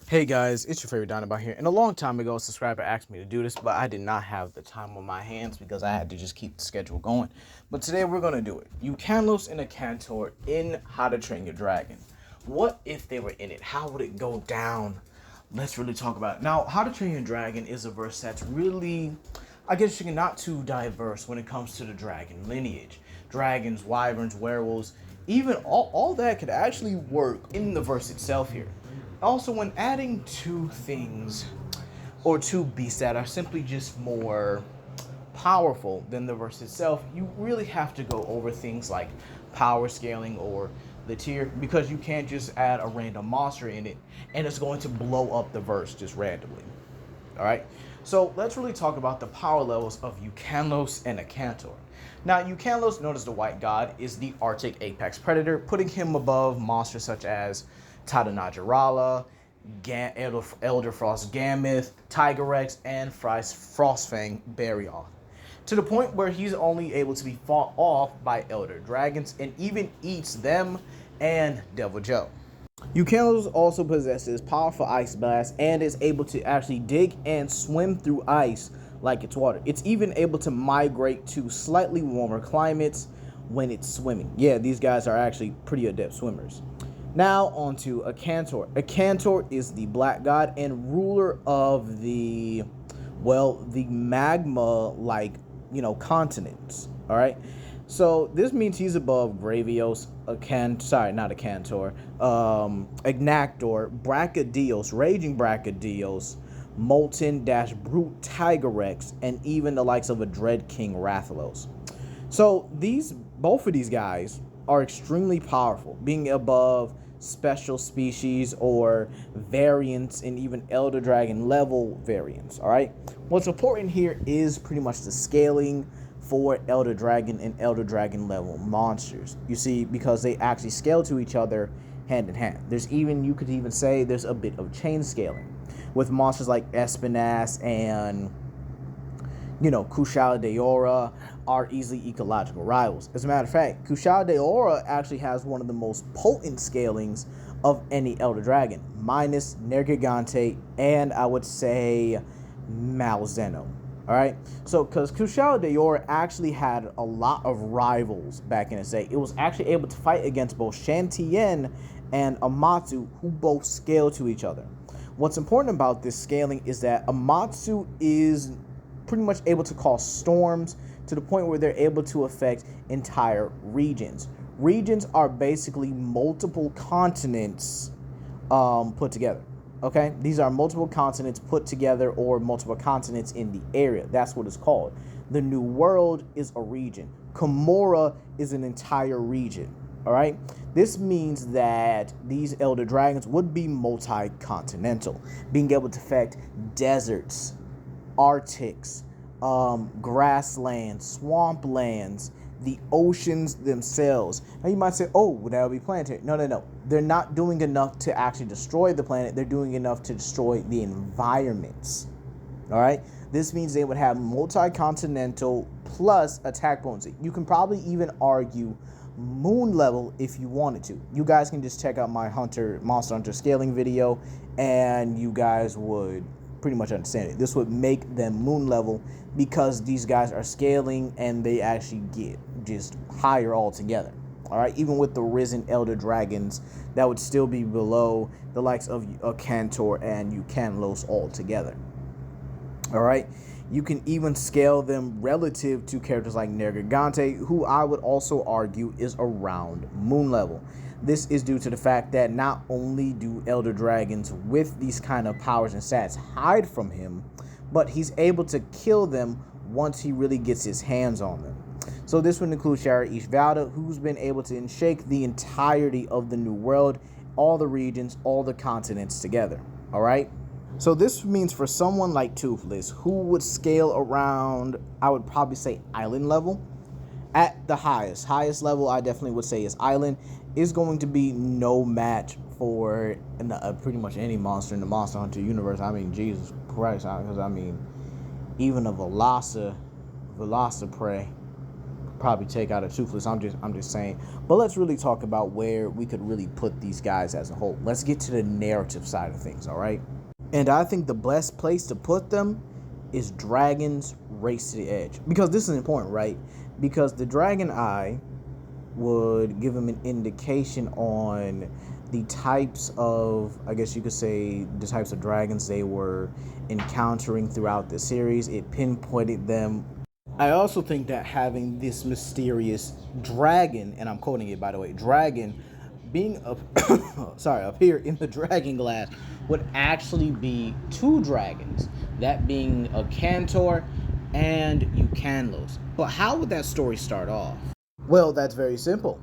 Hey guys, it's your favorite Dynabot here. And a long time ago, a subscriber asked me to do this, but I did not have the time on my hands because I had to just keep the schedule going. But today we're going to do it. Ukanlos and Akantor in How to Train Your Dragon. What if they were in it? How would it go down? Let's really talk about it. Now, How to Train Your Dragon is a verse that's really, I guess you can not too diverse when it comes to the dragon lineage. Dragons, wyverns, werewolves, even all that could actually work in the verse itself here. Also, when adding two things or two beasts that are simply just more powerful than the verse itself, you really have to go over things like power scaling or the tier, because you can't just add a random monster in it and it's going to blow up the verse just randomly. All right, so let's really talk about the power levels of Ukanlos and Akantor. Now, Ukanlos, known as the White God, is the Arctic apex predator, putting him above monsters such as Tadanajarala, Elderfrost Gammoth, Tiger Rex, and Frostfang Barioth, to the point where he's only able to be fought off by Elder Dragons and even eats them and Devil Joe. Ukanlos also possesses powerful ice blast and is able to actually dig and swim through ice like it's water. It's even able to migrate to slightly warmer climates when it's swimming. Yeah, these guys are actually pretty adept swimmers. Now on to Akantor. Akantor is the black god and ruler of the magma-like, continents. All right. So this means he's above Gravios, Akantor, Ignactor, Brachydios, Raging Brachydios, Molten Brute Tiger Rex, and even the likes of a Dread King Rathalos. So both of these guys are extremely powerful, being above special species or variants and even Elder Dragon level variants. All right. What's important here is pretty much the scaling for Elder Dragon and Elder Dragon level monsters. You see, because they actually scale to each other hand in hand. You could even say there's a bit of chain scaling with monsters like Espinas and Kushala Daora are easily ecological rivals. As a matter of fact, Kushala Daora actually has one of the most potent scalings of any Elder Dragon, minus Nergigante and I would say Malzeno. All right, so because Kushala Daora actually had a lot of rivals back in its day, it was actually able to fight against both Shantien and Amatsu, who both scale to each other. What's important about this scaling is that Amatsu is pretty much able to cause storms to the point where they're able to affect entire regions. Regions are basically multiple continents put together. Okay, these are multiple continents put together or multiple continents in the area. That's what it's called. The New World is a region. Komora is an entire region. All right, this means that these Elder Dragons would be multi-continental, being able to affect deserts, Arctics, grasslands, swamplands, the oceans themselves. Now you might say, oh, well, that would be planetary. No. They're not doing enough to actually destroy the planet. They're doing enough to destroy the environments. All right. This means they would have multi-continental plus attack potency. You can probably even argue moon level if you wanted to. You guys can just check out my Monster Hunter scaling video and you guys would pretty much understand it. This would make them moon level because these guys are scaling and they actually get just higher altogether. All right, even with the risen Elder Dragons, that would still be below the likes of Akantor and Ukanlos altogether. All right, you can even scale them relative to characters like Nergigante, who I would also argue is around moon level. This is due to the fact that not only do Elder Dragons with these kind of powers and stats hide from him, but he's able to kill them once he really gets his hands on them. So this would include Shara Ishvalda, who's been able to shake the entirety of the New World, all the regions, all the continents together. All right. So this means for someone like Toothless, who would scale around, I would probably say island level. At the highest level, I definitely would say is island, is going to be no match for pretty much any monster in the Monster Hunter universe. I mean, Jesus Christ, because even a Velociprey probably take out a Toothless. I'm just saying. But let's really talk about where we could really put these guys as a whole. Let's get to the narrative side of things, all right? And I think the best place to put them is Dragon's Race to the Edge. Because this is important, right? Because the Dragon Eye would give them an indication on the types of, I guess you could say, the types of dragons they were encountering throughout the series. It pinpointed them. I also think that having this mysterious dragon, and I'm quoting it by the way, dragon being up up here in the dragon glass would actually be two dragons, that being Akantor and Ukanlos. But how would that story start off? Well, that's very simple.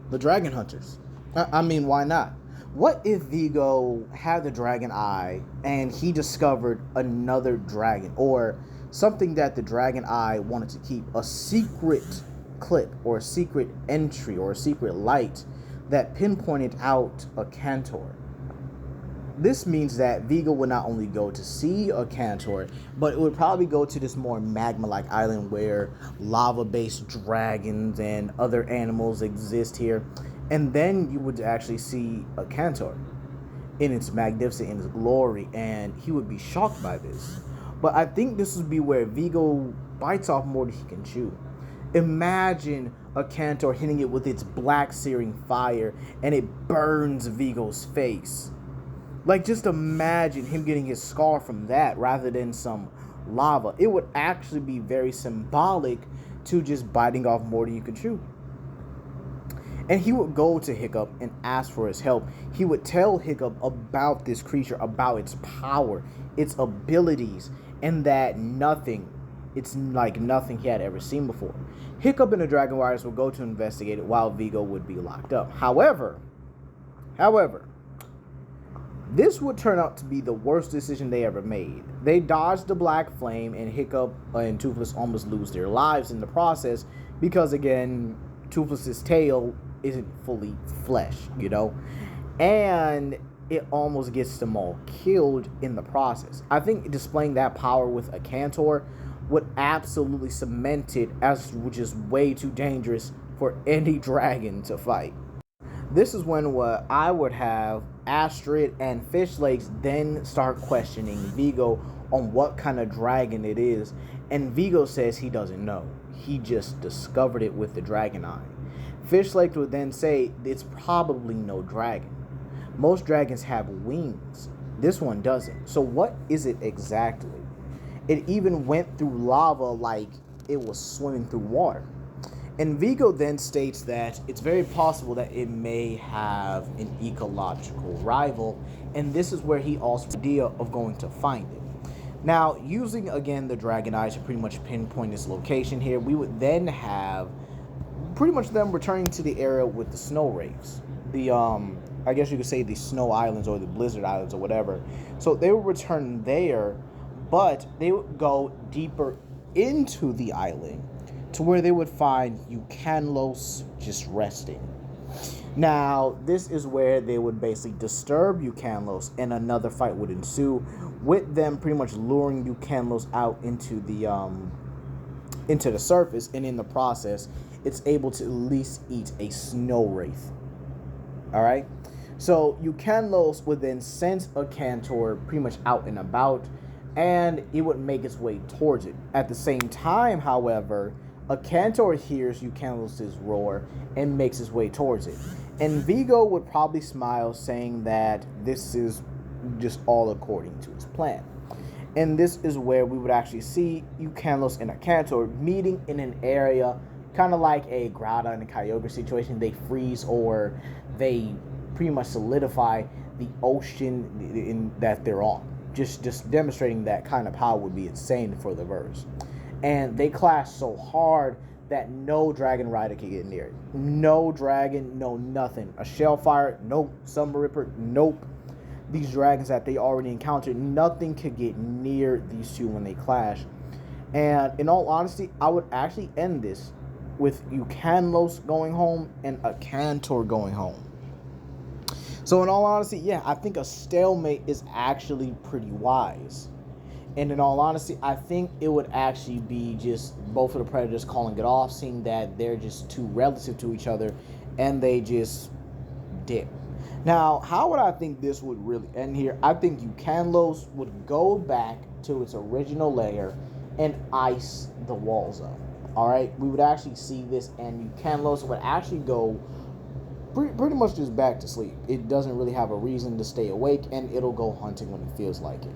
The Dragon Hunters. I mean, why not? What if Vigo had the Dragon Eye and he discovered another dragon, or something that the Dragon Eye wanted to keep, a secret clip or a secret entry or a secret light that pinpointed out Akantor? This means that Vigo would not only go to see Akantor, but it would probably go to this more magma-like island where lava-based dragons and other animals exist here. And then you would actually see Akantor in its magnificence, in its glory, and he would be shocked by this. But I think this would be where Vigo bites off more than he can chew. Imagine Akantor hitting it with its black searing fire, and it burns Vigo's face. Like, just imagine him getting his scar from that rather than some lava. It would actually be very symbolic to just biting off more than you could chew. And he would go to Hiccup and ask for his help. He would tell Hiccup about this creature, about its power, its abilities, and that it's like nothing he had ever seen before. Hiccup and the Dragon Riders would go to investigate it while Vigo would be locked up. However, this would turn out to be the worst decision they ever made. They dodged the Black Flame, and Hiccup and Toothless almost lose their lives in the process because, again, Toothless's tail isn't fully flesh, you know? And it almost gets them all killed in the process. I think displaying that power with Akantor would absolutely cement it as which is way too dangerous for any dragon to fight. This is when what I would have Astrid and Fishlakes then start questioning Vigo on what kind of dragon it is, and Vigo says he doesn't know. He just discovered it with the Dragon Eye. Fishlakes would then say it's probably no dragon. Most dragons have wings. This one doesn't. So what is it exactly? It even went through lava like it was swimming through water. And Vigo then states that it's very possible that it may have an ecological rival, and this is where he also has the idea of going to find it. Now, using again the Dragon Eye to pretty much pinpoint its location here, we would then have pretty much them returning to the area with the snow wraiths. The I guess you could say the Snow Islands or the Blizzard Islands or whatever. So they would return there, but they would go deeper into the island to where they would find Ukanlos just resting. Now, this is where they would basically disturb Ukanlos, and another fight would ensue, with them pretty much luring Ukanlos out into the surface, and in the process, it's able to at least eat a snow wraith. All right? So Ukanlos would then sense Akantor pretty much out and about, and it would make its way towards it. At the same time, however, Akantor hears Ukanlos' roar and makes his way towards it. And Vigo would probably smile, saying that this is just all according to his plan. And this is where we would actually see Ukanlos and Akantor meeting in an area kind of like a Grata and a Kyogre situation. They freeze, or they pretty much solidify the ocean that they're on. Just demonstrating that kind of power would be insane for the verse. And they clash so hard that no dragon rider can get near it. No dragon, no nothing. A Shellfire, nope. Summer Ripper, nope. These dragons that they already encountered, nothing could get near these two when they clash. And in all honesty, I would actually end this with Ukanlos going home and Akantor going home. So in all honesty, yeah, I think a stalemate is actually pretty wise. And in all honesty, I think it would actually be just both of the predators calling it off, seeing that they're just too relative to each other, and they just dip. Now, how would I think this would really end here? I think Ukanlos would go back to its original lair and ice the walls up. All right, we would actually see this, and Ukanlos would actually go pretty much just back to sleep. It doesn't really have a reason to stay awake, and it'll go hunting when it feels like it,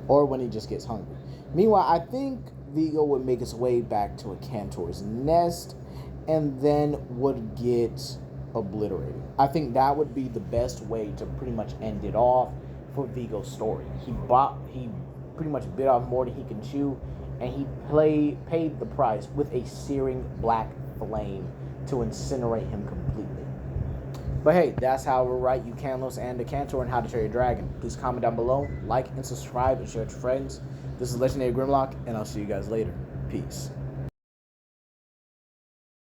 or when it just gets hungry. Meanwhile, I think Vigo would make its way back to Akantor's nest, and then would get obliterated. I think that would be the best way to pretty much end it off for Vigo's story. He pretty much bit off more than he can chew, and he paid the price with a searing black flame to incinerate him completely. But hey, that's how we're right, Ukanlos and Akantor, and How to Train Your Dragon. Please comment down below, like and subscribe, and share with your friends. This is Legendary Grimlock, and I'll see you guys later. Peace.